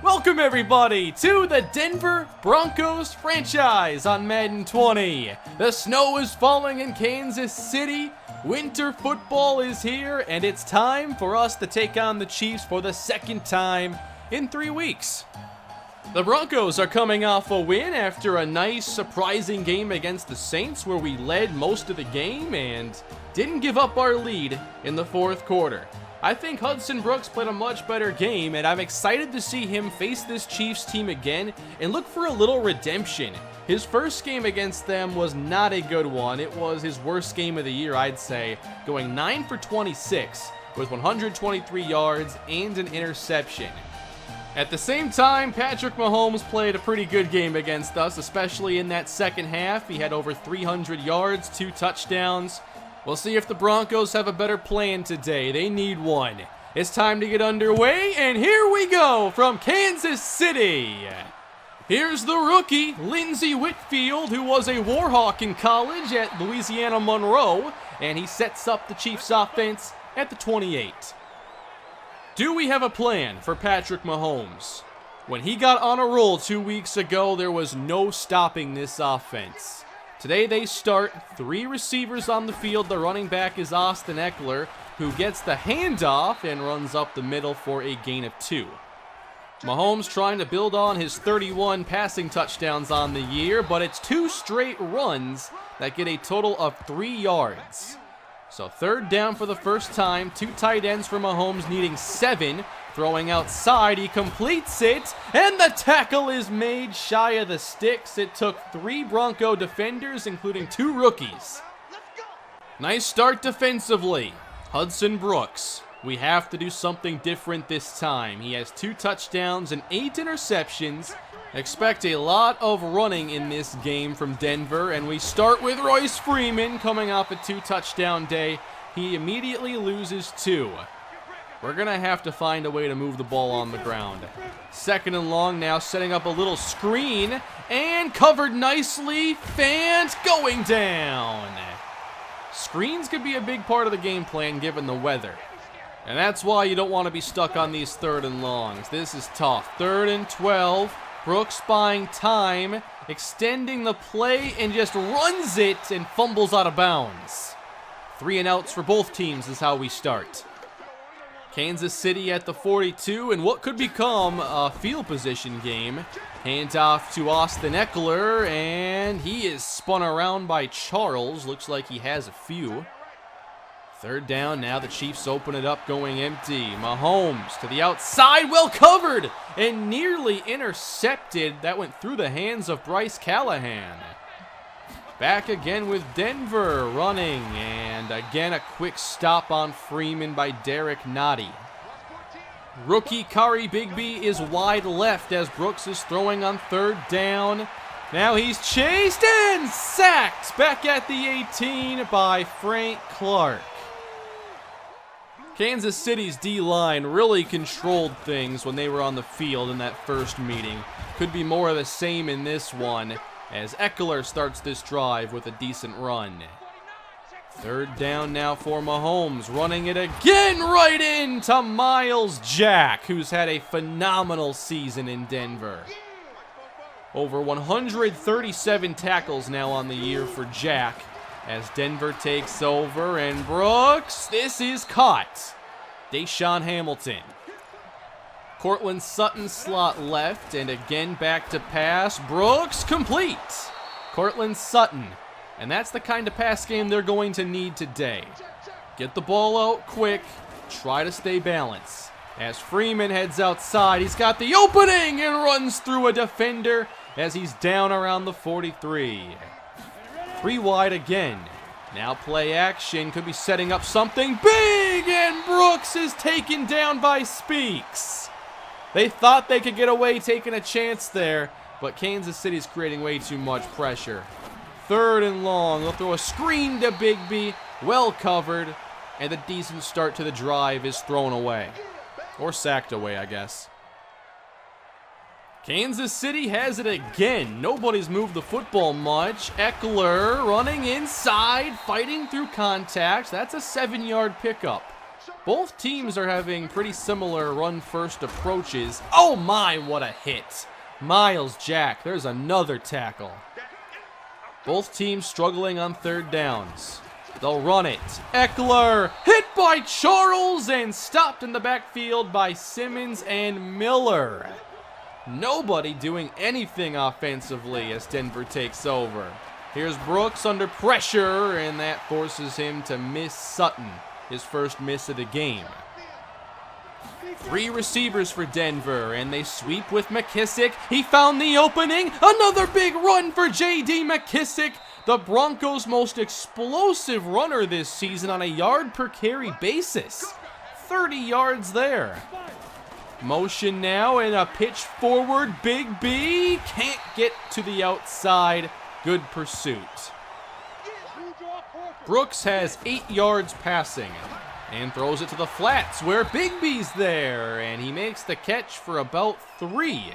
Welcome everybody to the Denver Broncos franchise on Madden 20. The snow is falling in Kansas City, winter football is here, and it's time for us to take on the Chiefs for the second time in 3 weeks. The Broncos are coming off a win after a nice, surprising game against the Saints where we led most of the game and didn't give up our lead in the fourth quarter. I think Hudson Brooks played a much better game, and I'm excited to see him face this Chiefs team again and look for a little redemption. His first game against them was not a good one. It was his worst game of the year, I'd say, going 9 for 26 with 123 yards and an interception. At the same time, Patrick Mahomes played a pretty good game against us, especially in that second half. He had over 300 yards, 2 touchdowns. We'll see if the Broncos have a better plan today. They need one. It's time to get underway, and here we go from Kansas City. Here's the rookie, Lindsey Whitfield, who was a Warhawk in college at Louisiana Monroe, and he sets up the Chiefs offense at the 28. Do we have a plan for Patrick Mahomes? When he got on a roll 2 weeks ago, there was no stopping this offense. Today they start 3 receivers on the field. The running back is Austin Ekeler, who gets the handoff and runs up the middle for a gain of 2. Mahomes trying to build on his 31 passing touchdowns on the year, but it's 2 straight runs that get a total of 3 yards. So third down for the first time, 2 tight ends for Mahomes needing 7. Throwing outside, he completes it, and the tackle is made shy of the sticks. It took 3 Bronco defenders, including 2 rookies. Nice start defensively. Hudson Brooks. We have to do something different this time. He has 2 touchdowns and 8 interceptions. Expect a lot of running in this game from Denver, and we start with Royce Freeman coming off a 2-touchdown day. He immediately loses 2. We're going to have to find a way to move the ball on the ground. Second and long now, setting up a little screen, and covered nicely. Fans going down. Screens could be a big part of the game plan given the weather. And that's why you don't want to be stuck on these third and longs. This is tough. 3rd and 12. Brooks buying time, extending the play, and just runs it and fumbles out of bounds. 3 and outs for both teams is how we start. Kansas City at the 42, and what could become a field position game. Handoff to Austin Ekeler, and he is spun around by Charles. Looks like he has a few. 3rd down, now the Chiefs open it up going empty. Mahomes to the outside, well covered, and nearly intercepted. That went through the hands of Bryce Callahan. Back again with Denver running, and again a quick stop on Freeman by Derek Nottie. Rookie Kari Bigby is wide left as Brooks is throwing on 3rd down. Now he's chased and sacked back at the 18 by Frank Clark. Kansas City's D-line really controlled things when they were on the field in that first meeting. Could be more of the same in this one, as Ekeler starts this drive with a decent run. 3rd down now for Mahomes, running it again right into Miles Jack, who's had a phenomenal season in Denver. Over 137 tackles now on the year for Jack, as Denver takes over, and Brooks, this is caught. Deshaun Hamilton. Cortland Sutton slot left, and again back to pass. Brooks complete. Cortland Sutton. And that's the kind of pass game they're going to need today. Get the ball out quick. Try to stay balanced. As Freeman heads outside, he's got the opening and runs through a defender as he's down around the 43. 3 wide again. Now play action. Could be setting up something big, and Brooks is taken down by Speaks. They thought they could get away taking a chance there, but Kansas City's creating way too much pressure. 3rd and long. They'll throw a screen to Bigby. Well covered. And the decent start to the drive is thrown away. Or sacked away, I guess. Kansas City has it again. Nobody's moved the football much. Ekeler running inside, fighting through contact. That's a 7-yard pickup. Both teams are having pretty similar run-first approaches. Oh my, what a hit. Miles Jack, there's another tackle. Both teams struggling on third downs. They'll run it. Eckler hit by Charles and stopped in the backfield by Simmons and Miller. Nobody doing anything offensively as Denver takes over. Here's Brooks under pressure, and that forces him to miss Sutton, his first miss of the game. 3 receivers for Denver, and they sweep with McKissick. He found the opening. Another big run for J.D. McKissick, the Broncos' most explosive runner this season on a yard-per-carry basis. 30 yards there. Motion now and a pitch forward. Big B can't get to the outside. Good pursuit. Brooks has 8 yards passing and throws it to the flats where Big B's there, and he makes the catch for about 3.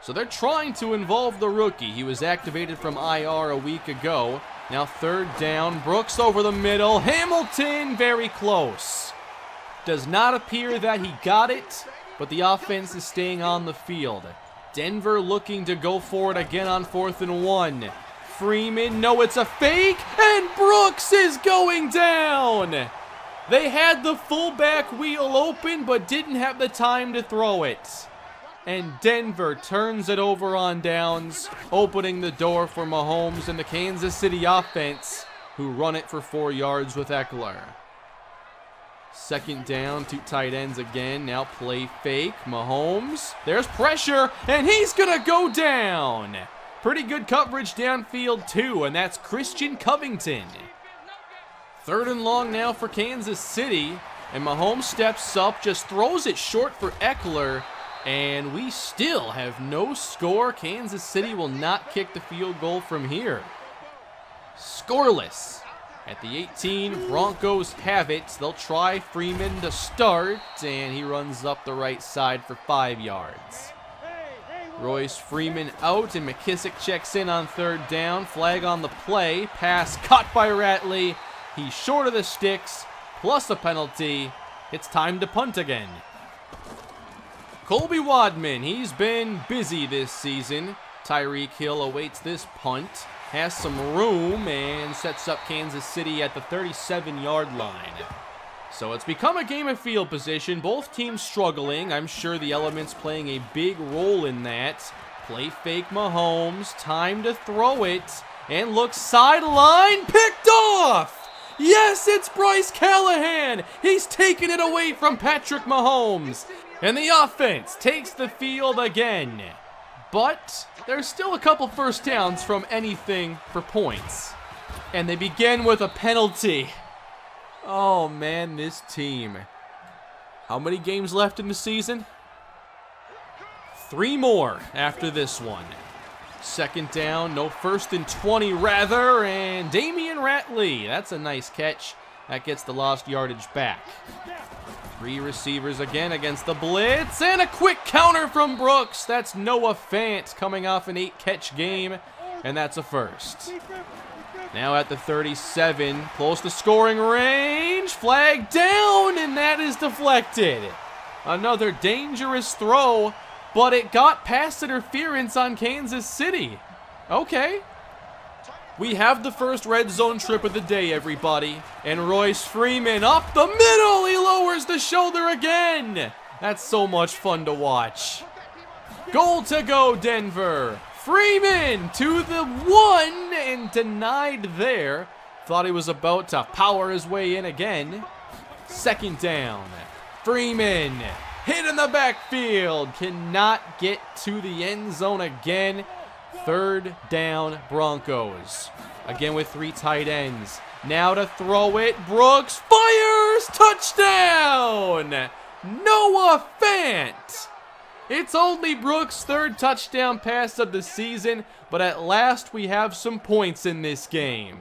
So they're trying to involve the rookie. He was activated from IR a week ago. Now third down, Brooks over the middle. Hamilton very close. Does not appear that he got it, but the offense is staying on the field. Denver looking to go for it again on 4th and 1. Freeman, no, it's a fake, and Brooks is going down. They had the fullback wheel open, but didn't have the time to throw it. And Denver turns it over on downs, opening the door for Mahomes and the Kansas City offense, who run it for 4 yards with Eckler. Second down, 2 tight ends again. Now play fake. Mahomes. There's pressure, and he's going to go down. Pretty good coverage downfield, too, and that's Christian Covington. 3rd and long now for Kansas City, and Mahomes steps up, just throws it short for Eckler, and we still have no score. Kansas City will not kick the field goal from here. Scoreless. At the 18, Broncos have it. They'll try Freeman to start, and he runs up the right side for 5 yards. Royce Freeman out, and McKissick checks in on 3rd down. Flag on the play. Pass caught by Ratley. He's short of the sticks, plus a penalty. It's time to punt again. Colby Wadman, he's been busy this season. Tyreek Hill awaits this punt. Has some room and sets up Kansas City at the 37-yard line. So it's become a game of field position. Both teams struggling. I'm sure the elements playing a big role in that. Play fake Mahomes. Time to throw it. And look sideline. Picked off! Yes, it's Bryce Callahan. He's taken it away from Patrick Mahomes. And the offense takes the field again. But there's still a couple first downs from anything for points. And they begin with a penalty. Oh man, this team. How many games left in the season? 3 more after this one. 2nd down, no 1st and 20 rather, and Damian Ratley. That's a nice catch. That gets the lost yardage back. 3 receivers again against the blitz, and a quick counter from Brooks. That's Noah Fant coming off an 8-catch game, and that's a first. Now at the 37, close to scoring range, flag down, and that is deflected. Another dangerous throw, but it got pass interference on Kansas City. Okay. We have the first red zone trip of the day, everybody. And Royce Freeman up the middle. He lowers the shoulder again. That's so much fun to watch. Goal to go, Denver. Freeman to the 1 and denied there. Thought he was about to power his way in again. 2nd down. Freeman hit in the backfield. Cannot get to the end zone again. 3rd down, Broncos. Again with 3 tight ends. Now to throw it. Brooks fires. Touchdown. Noah Fant. It's only Brooks' 3rd touchdown pass of the season, but at last we have some points in this game.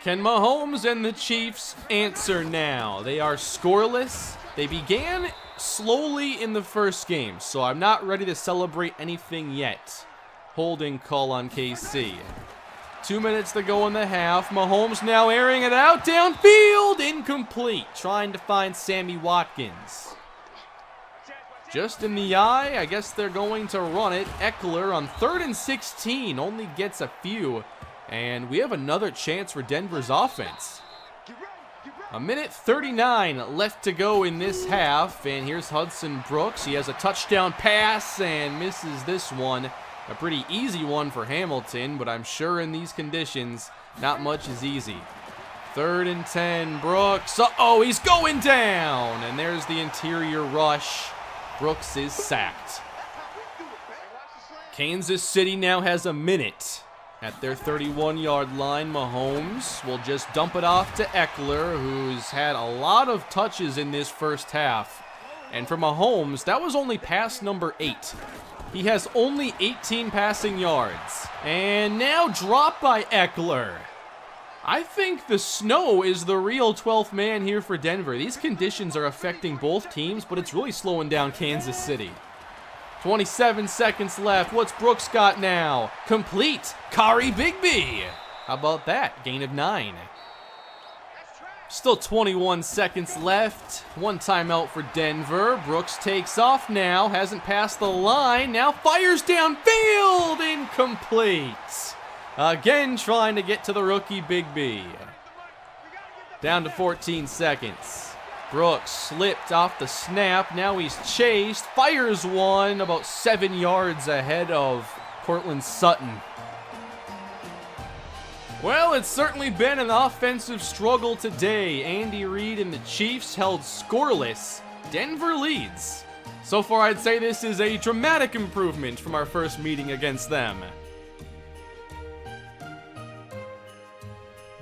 Can Mahomes and the Chiefs answer now? They are scoreless. They began slowly in the first game, so I'm not ready to celebrate anything yet. Holding call on KC. 2 minutes to go in the half. Mahomes now airing it out downfield. Incomplete. Trying to find Sammy Watkins. Just in the eye. I guess they're going to run it. Eckler on 3rd and 16 only gets a few. And we have another chance for Denver's offense. 1:39 left to go in this half. And here's Hudson Brooks. He has a touchdown pass and misses this one. A pretty easy one for Hamilton, but I'm sure in these conditions, not much is easy. 3rd and 10, Brooks. Uh-oh, he's going down. And there's the interior rush. Brooks is sacked. Kansas City now has a minute. At their 31-yard line, Mahomes will just dump it off to Eckler, who's had a lot of touches in this first half. And for Mahomes, that was only pass number 8. He has only 18 passing yards. And now dropped by Eckler. I think the snow is the real 12th man here for Denver. These conditions are affecting both teams, but it's really slowing down Kansas City. 27 seconds left. What's Brooks got now? Complete. Kari Bigby. How about that? Gain of 9. Still 21 seconds left. One timeout for Denver. Brooks takes off now. Hasn't passed the line. Now fires downfield. Incomplete. Again trying to get to the rookie Bigby. Down to 14 seconds. Brooks slipped off the snap. Now he's chased. Fires one about 7 yards ahead of Courtland Sutton. Well, it's certainly been an offensive struggle today. Andy Reid and the Chiefs held scoreless. Denver leads. So far, I'd say this is a dramatic improvement from our first meeting against them.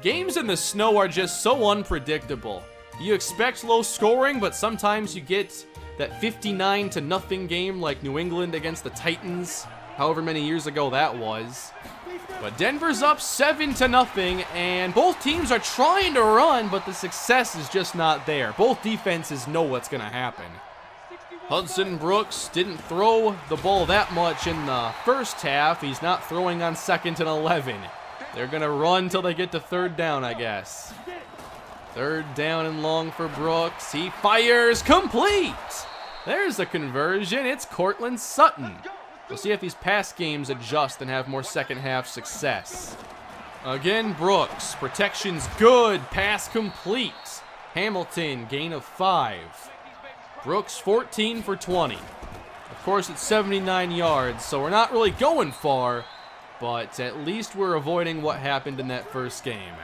Games in the snow are just so unpredictable. You expect low scoring, but sometimes you get that 59-0 game like New England against the Titans, however many years ago that was. But Denver's up 7-0, and both teams are trying to run, but the success is just not there. Both defenses know what's going to happen. Hudson Brooks didn't throw the ball that much in the first half. He's not throwing on 2nd and 11. They're going to run till they get to 3rd down, I guess. 3rd down and long for Brooks. He fires complete. There's a conversion. It's Courtland Sutton. We'll see if these pass games adjust and have more second half success. Again, Brooks. Protection's good. Pass complete. Hamilton, gain of 5. Brooks, 14 for 20. Of course, it's 79 yards, so we're not really going far, but at least we're avoiding what happened in that first game.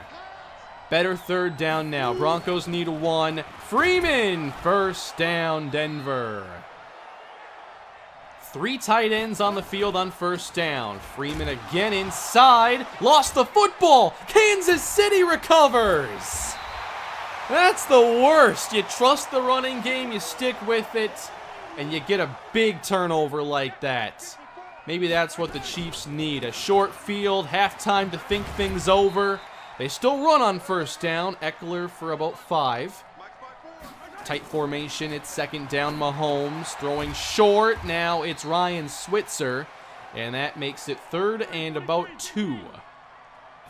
Better 3rd down now. Broncos need 1. Freeman, 1st down, Denver. 3 tight ends on the field on 1st down. Freeman again inside. Lost the football. Kansas City recovers. That's the worst. You trust the running game, you stick with it, and you get a big turnover like that. Maybe that's what the Chiefs need. A short field, halftime to think things over. They still run on 1st down. Eckler for about 5. Tight formation. It's 2nd down. Mahomes throwing short. Now it's Ryan Switzer. And that makes it 3rd and about 2.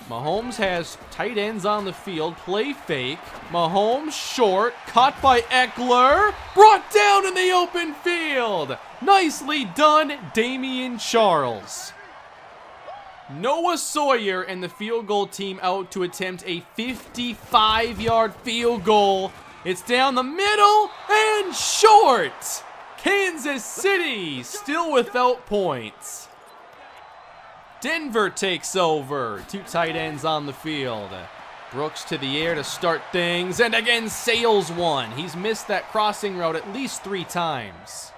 Mahomes has tight ends on the field. Play fake. Mahomes short. Caught by Eckler. Brought down in the open field. Nicely done, Damian Charles. Noah Sawyer and the field goal team out to attempt a 55-yard field goal. It's down the middle and short. Kansas City still without points. Denver takes over. 2 tight ends on the field. Brooks to the air to start things, and again sails one. He's missed that crossing route at least 3 times.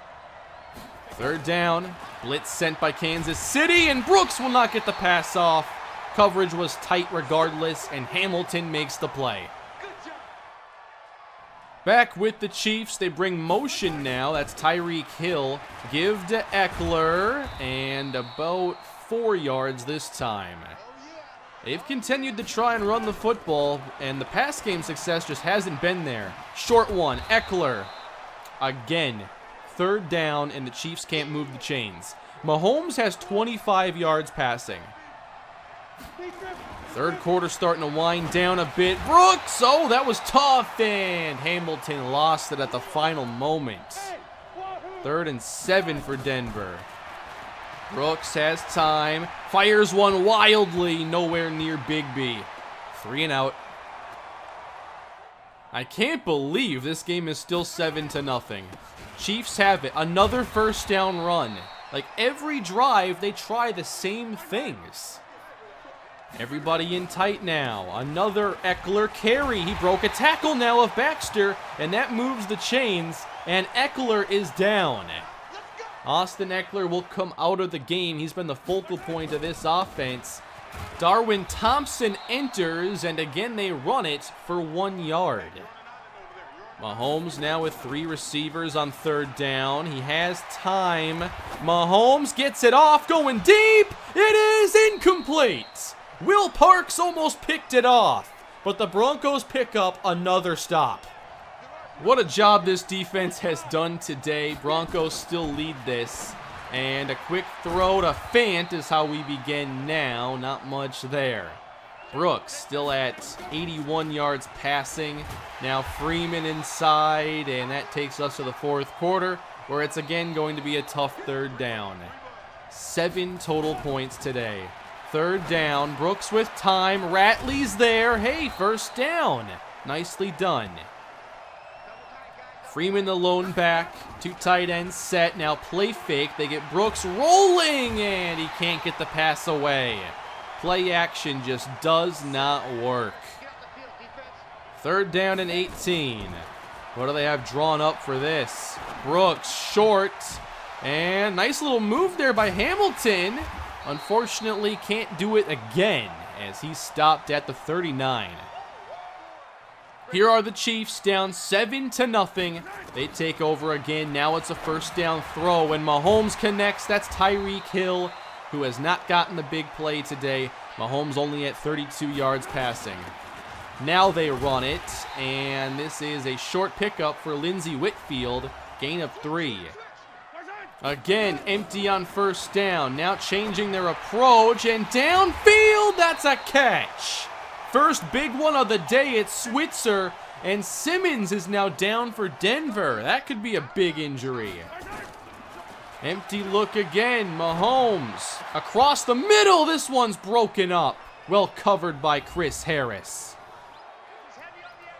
3rd down. Blitz sent by Kansas City, and Brooks will not get the pass off. Coverage was tight regardless, and Hamilton makes the play. Back with the Chiefs, they bring motion now. That's Tyreek Hill. Give to Eckler, and about 4 yards this time. They've continued to try and run the football, and the pass game success just hasn't been there. Short one, Eckler. Again, 3rd down, and the Chiefs can't move the chains. Mahomes has 25 yards passing. Third quarter starting to wind down a bit. Brooks, oh, that was tough, and Hamilton lost it at the final moment. 3rd and 7 for Denver. Brooks has time, fires one wildly, nowhere near Bigby. 3 and out. I can't believe this game is still 7-0. Chiefs have it. Another first down run. Like every drive, they try the same things. Everybody in tight now. Another Eckler carry. He broke a tackle now of Baxter, and that moves the chains, and Eckler is down. Austin Eckler will come out of the game. He's been the focal point of this offense. Darwin Thompson enters, and again they run it for 1 yard. Mahomes now with 3 receivers on 3rd down. He has time. Mahomes gets it off, going deep. It is incomplete. Will Parks almost picked it off, but the Broncos pick up another stop. What a job this defense has done today. Broncos still lead this. And a quick throw to Fant is how we begin now. Not much there. Brooks still at 81 yards passing. Now Freeman inside, and that takes us to the 4th quarter, where it's again going to be a tough 3rd down. 7 total points today. 3rd down, Brooks with time, Ratley's there. Hey, first down. Nicely done. Freeman the lone back, 2 tight ends set, now play fake. They get Brooks rolling, and he can't get the pass away. Play action just does not work. 3rd down and 18. What do they have drawn up for this? Brooks short, and nice little move there by Hamilton. Unfortunately, can't do it again as he's stopped at the 39. Here are the Chiefs down 7-0. They take over again. Now it's a first down throw, and Mahomes connects. That's Tyreek Hill, who has not gotten the big play today. Mahomes only at 32 yards passing. Now they run it, and this is a short pickup for Lindsey Whitfield. Gain of 3. Again, empty on first down. Now changing their approach, and downfield, that's a catch. First big one of the day, it's Switzer, and Simmons is now down for Denver. That could be a big injury. Empty look again, Mahomes. Across the middle, this one's broken up. Well covered by Chris Harris.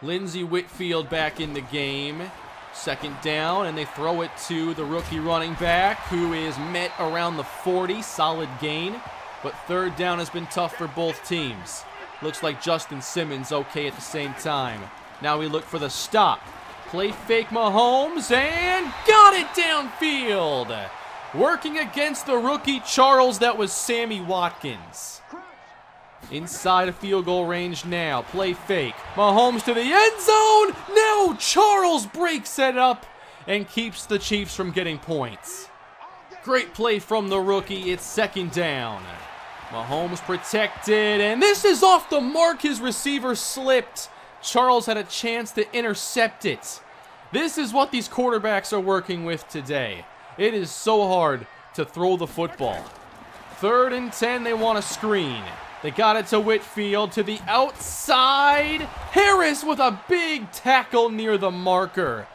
Lindsey Whitfield back in the game. 2nd down, and they throw it to the rookie running back, who is met around the 40. Solid gain, but 3rd down has been tough for both teams. Looks like Justin Simmons okay at the same time. Now we look for the stop. Play fake Mahomes, and got it downfield. Working against the rookie Charles, that was Sammy Watkins. Inside of field goal range now. Play fake. Mahomes to the end zone. No, Charles breaks it up and keeps the Chiefs from getting points. Great play from the rookie. It's 2nd down. Mahomes protected, and this is off the mark. His receiver slipped. Charles had a chance to intercept it. This is what these quarterbacks are working with today. It is so hard to throw the football. 3rd and 10, they want a screen. They got it to Whitfield to the outside. Harris with a big tackle near the marker.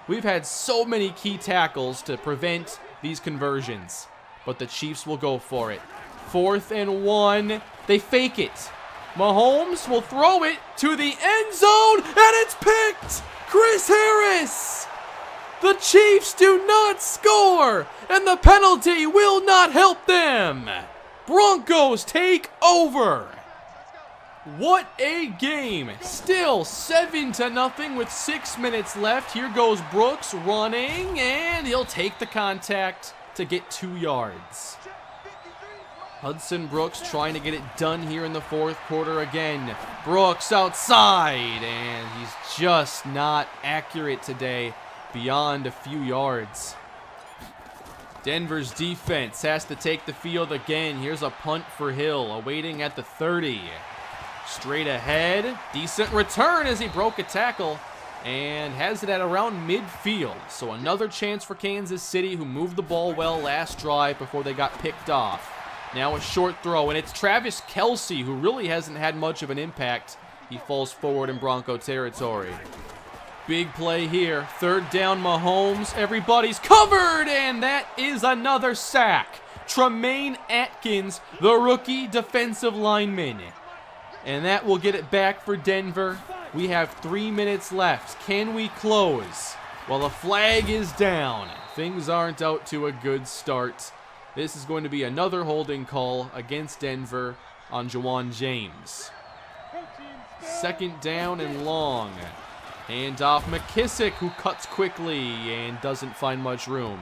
We've had so many key tackles to prevent these conversions, but the Chiefs will go for it. 4th and 1. They fake it. Mahomes will throw it to the end zone, and it's picked. Chris Harris. The Chiefs do not score, and the penalty will not help them. Broncos take over. What a game. Still 7-0 with 6 minutes left. Here goes Brooks running, and he'll take the contact to get 2 yards. Hudson Brooks trying to get it done here in the 4th quarter again. Brooks outside, and he's just not accurate today beyond a few yards. Denver's defense has to take the field again. Here's a punt for Hill, awaiting at the 30. Straight ahead, decent return as he broke a tackle and has it at around midfield. So another chance for Kansas City, who moved the ball well last drive before they got picked off. Now a short throw, and it's Travis Kelce, who really hasn't had much of an impact. He falls forward in Bronco territory. Big play here. Third down, Mahomes. Everybody's covered, and that is another sack. Tremaine Atkins, the rookie defensive lineman. And that will get it back for Denver. We have 3 minutes left. Can we close? Well, the flag is down. Things aren't out to a good start. This is going to be another holding call against Denver on Juwan James. Second down and long. Hand off McKissick, who cuts quickly and doesn't find much room.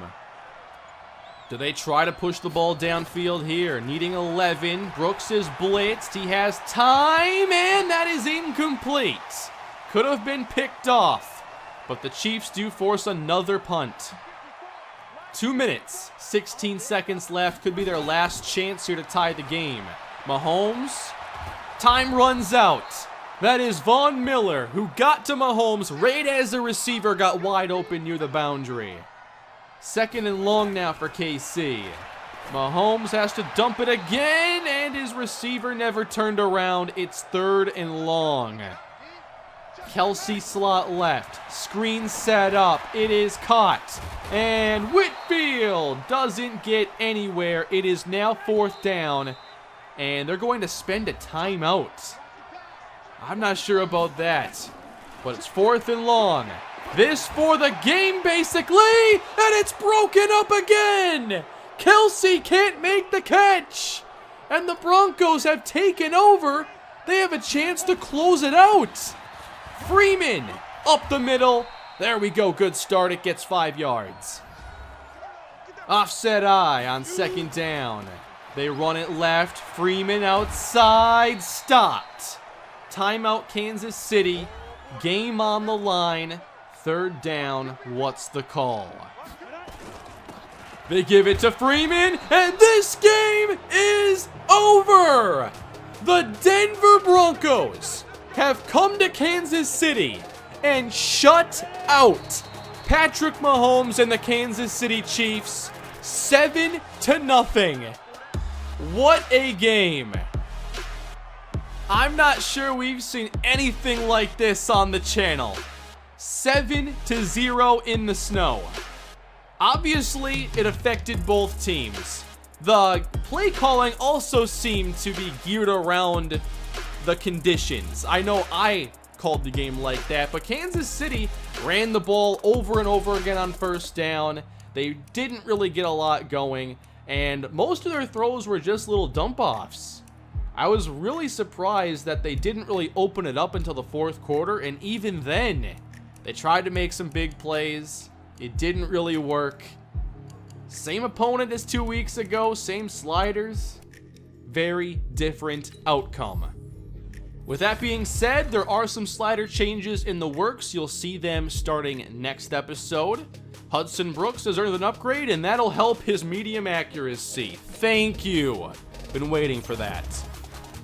Do they try to push the ball downfield here? Needing 11. Brooks is blitzed. He has time, and that is incomplete. Could have been picked off, but the Chiefs do force another punt. 2 minutes, 16 seconds left. Could be their last chance here to tie the game. Mahomes. Time runs out. That is Von Miller, who got to Mahomes right as the receiver got wide open near the boundary. Second and long now for KC. Mahomes has to dump it again, and his receiver never turned around. It's third and long. Kelce slot left. Screen set up. It is caught. And Whitfield doesn't get anywhere. It is now fourth down, and they're going to spend a timeout. I'm not sure about that, but it's fourth and long. This for the game, basically, and it's broken up again. Kelce can't make the catch, and the Broncos have taken over. They have a chance to close it out. Freeman up the middle. There we go. Good start. It gets 5 yards. Offset eye on second down. They run it left. Freeman outside. Stopped. Timeout, Kansas City. Game on the line. Third down. What's the call? They give it to Freeman, and this game is over. The Denver Broncos have come to Kansas City and shut out Patrick Mahomes and the Kansas City Chiefs 7-0. What a game. I'm not sure we've seen anything like this on the channel. 7-0 in the snow. Obviously, it affected both teams. The play calling also seemed to be geared around the conditions. I know I called the game like that, but Kansas City ran the ball over and over again on first down. They didn't really get a lot going, and most of their throws were just little dump-offs. I was really surprised that they didn't really open it up until the fourth quarter, and even then, they tried to make some big plays. It didn't really work. Same opponent as 2 weeks ago, same sliders. Very different outcome. With that being said, there are some slider changes in the works. You'll see them starting next episode. Hudson Brooks has earned an upgrade, and that'll help his medium accuracy. Thank you. Been waiting for that.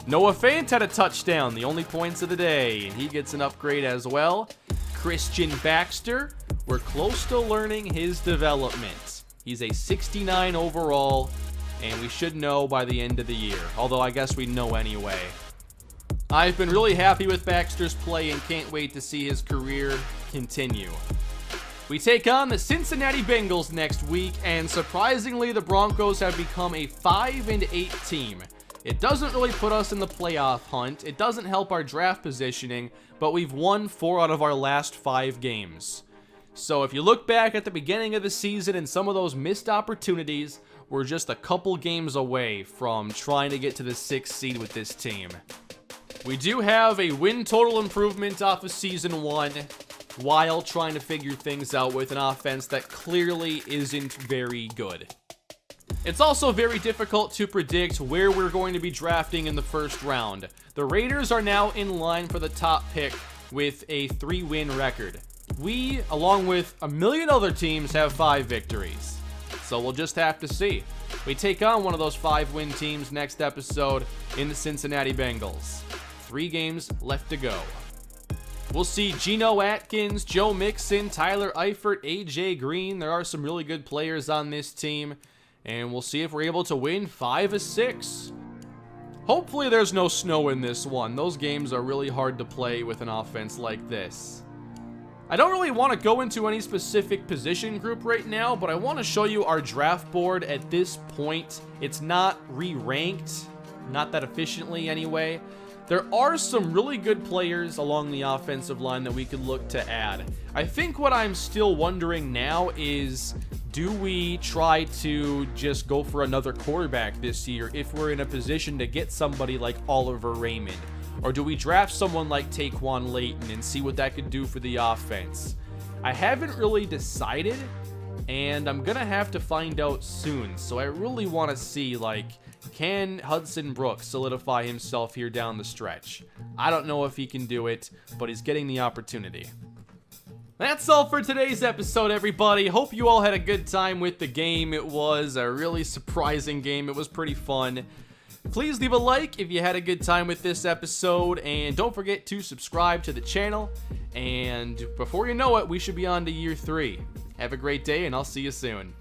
Noah Fant had a touchdown, the only points of the day, and he gets an upgrade as well. Christian Baxter, we're close to learning his development. He's a 69 overall, and we should know by the end of the year, although I guess we know anyway. I've been really happy with Baxter's play and can't wait to see his career continue. We take on the Cincinnati Bengals next week, and surprisingly, the Broncos have become a 5-8 team. It doesn't really put us in the playoff hunt. It doesn't help our draft positioning, but we've won 4 out of our last 5 games. So if you look back at the beginning of the season and some of those missed opportunities, we're just a couple games away from trying to get to the 6th seed with this team. We do have a win total improvement off of season 1, while trying to figure things out with an offense that clearly isn't very good. It's also very difficult to predict where we're going to be drafting in the first round. The Raiders are now in line for the top pick with a 3-win record. We, along with a million other teams, have 5 victories. So we'll just have to see. We take on one of those 5-win teams next episode in the Cincinnati Bengals. 3 games left to go. We'll see Geno Atkins, Joe Mixon, Tyler Eifert, AJ Green. There are some really good players on this team. and we'll see if we're able to win 5 of 6. Hopefully there's no snow in this one. Those games are really hard to play with an offense like this. I don't really want to go into any specific position group right now, but I want to show you our draft board at this point. It's not re-ranked, not that efficiently anyway. There are some really good players along the offensive line that we could look to add. I think what I'm still wondering now is, do we try to just go for another quarterback this year if we're in a position to get somebody like Oliver Raymond? Or do we draft someone like Taquan Layton and see what that could do for the offense? I haven't really decided, and I'm going to have to find out soon. So I really want to see, like, can Hudson Brooks solidify himself here down the stretch? I don't know if he can do it, but he's getting the opportunity. That's all for today's episode, everybody. Hope you all had a good time with the game. It was a really surprising game. It was pretty fun. Please leave a like if you had a good time with this episode, and don't forget to subscribe to the channel. And before you know it, we should be on to year 3. Have a great day, and I'll see you soon.